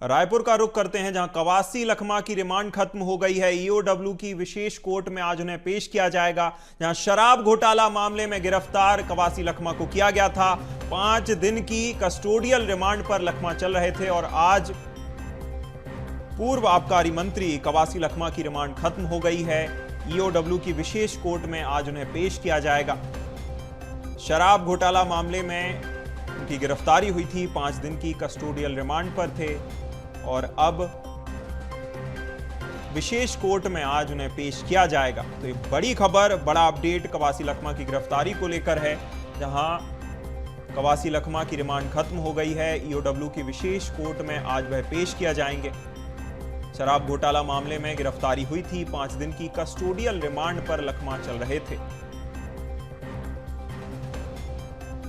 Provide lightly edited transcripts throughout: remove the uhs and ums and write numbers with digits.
रायपुर का रुख करते हैं, जहां कवासी लखमा की रिमांड खत्म हो गई है। ईओडब्ल्यू की विशेष कोर्ट में आज उन्हें पेश किया जाएगा, जहां शराब घोटाला मामले में गिरफ्तार कवासी लखमा को किया गया था। 5 दिन की कस्टोडियल रिमांड पर लखमा चल रहे थे और आज पूर्व आबकारी मंत्री कवासी लखमा की रिमांड खत्म हो गई है। ईओडब्ल्यू की विशेष कोर्ट में आज उन्हें पेश किया जाएगा। शराब घोटाला मामले में उनकी गिरफ्तारी हुई थी, 5 दिन की कस्टोडियल रिमांड पर थे और अब विशेष कोर्ट में आज उन्हें पेश किया जाएगा। तो ये बड़ी खबर, बड़ा अपडेट कवासी लखमा की गिरफ्तारी को लेकर है, जहां कवासी लखमा की रिमांड खत्म हो गई है। ईओडब्ल्यू की विशेष कोर्ट में आज वह पेश किया जाएंगे। शराब घोटाला मामले में गिरफ्तारी हुई थी, 5 दिन की कस्टोडियल रिमांड पर लखमा चल रहे थे।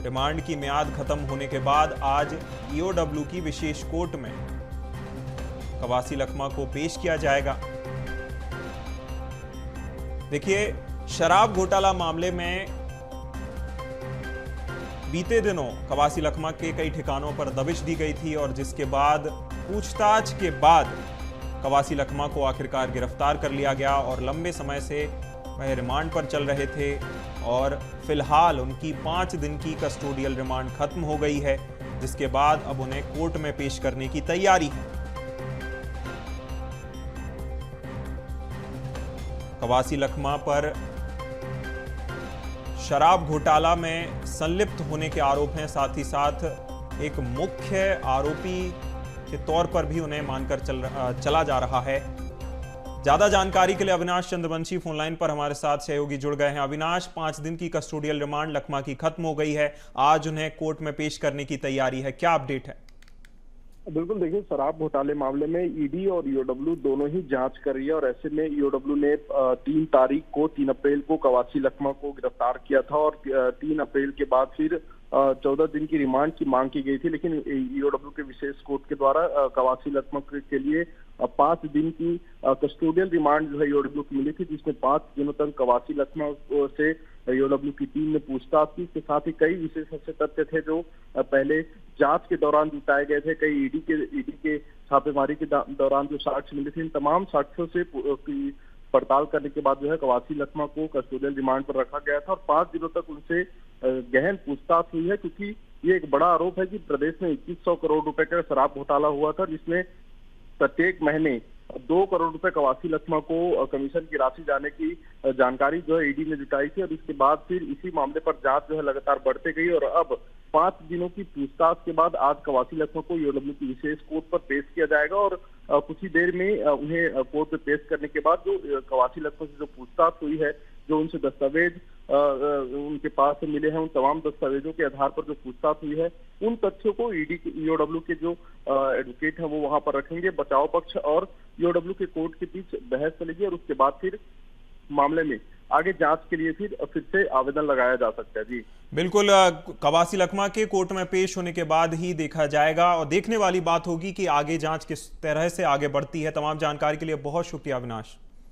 रिमांड की मियाद खत्म होने के बाद आज ईओडब्ल्यू की विशेष कोर्ट में कवासी लखमा को पेश किया जाएगा। देखिए, शराब घोटाला मामले में बीते दिनों कवासी लखमा के कई ठिकानों पर दबिश दी गई थी और जिसके बाद पूछताछ के बाद कवासी लखमा को आखिरकार गिरफ्तार कर लिया गया और लंबे समय से वह रिमांड पर चल रहे थे और फिलहाल उनकी 5 दिन की कस्टोडियल रिमांड खत्म हो गई है, जिसके बाद अब उन्हें कोर्ट में पेश करने की तैयारी है। कवासी लखमा पर शराब घोटाला में संलिप्त होने के आरोप हैं, साथ ही साथ एक मुख्य आरोपी के तौर पर भी उन्हें मानकर चला जा रहा है। ज्यादा जानकारी के लिए अविनाश चंद्रवंशी फोनलाइन पर हमारे साथ सहयोगी जुड़ गए हैं। अविनाश, 5 दिन की कस्टोडियल रिमांड लखमा की खत्म हो गई है, आज उन्हें कोर्ट में पेश करने की तैयारी है, क्या अपडेट है? बिल्कुल, देखिए, शराब घोटाले मामले में ईडी और ईओडब्ल्यू दोनों ही जांच कर रही है और ऐसे में ईओडब्ल्यू ने 3 अप्रैल को कवासी लखमा को गिरफ्तार किया था और 3 अप्रैल के बाद फिर 14 दिन की रिमांड की मांग की गई थी, लेकिन ईओडब्ल्यू के विशेष कोर्ट के द्वारा कवासी लखमा के लिए 5 दिन की कस्टोडियल रिमांड जो है ईओडब्ल्यू की मिली थी, जिसमें 5 दिनों तक कवासी लखमा से ईओडब्ल्यू की टीम ने पूछताछ की। इसके साथ ही कई विशेष ऐसे तथ्य थे जो पहले जांच के दौरान जुटाए गए थे, कई ईडी के छापेमारी के दौरान जो साक्ष्य मिले थे, इन तमाम साक्ष्यों से पड़ताल करने के बाद जो है कवासी लखमा को कस्टोडियल रिमांड पर रखा गया था और 5 दिनों तक उनसे गहन पूछताछ हुई है, क्योंकि ये एक बड़ा आरोप है कि प्रदेश में 2100 करोड़ रुपए का शराब घोटाला हुआ था, जिसमें प्रत्येक महीने 2 करोड़ रुपए कवासी लखमा को कमीशन की राशि जाने की जानकारी जो है ईडी ने जुटाई थी और इसके बाद फिर इसी मामले पर जांच जो है लगातार बढ़ते गई और अब 5 दिनों की पूछताछ के बाद आज कवासी लखमा को ईओडब्ल्यू की विशेष कोर्ट पर पेश किया जाएगा और कुछ ही देर में उन्हें कोर्ट में पेश करने के बाद जो कवासी लखमा से जो पूछताछ हुई है, जो उनसे दस्तावेज उनके पास से मिले हैं, उन तमाम दस्तावेजों के आधार पर जो पूछताछ हुई है, उन तथ्यों को ईओडब्ल्यू के जो एडवोकेट हैं वो वहां पर रखेंगे। बचाव पक्ष और ईओडब्ल्यू के कोर्ट के बीच बहस चलेगी और उसके बाद फिर मामले में आगे जांच के लिए फिर से आवेदन लगाया जा सकता है। जी बिल्कुल, कवासी लखमा के कोर्ट में पेश होने के बाद ही देखा जाएगा और देखने वाली बात होगी कि आगे जांच किस तरह से आगे बढ़ती है। तमाम जानकारी के लिए बहुत शुक्रिया अविनाश।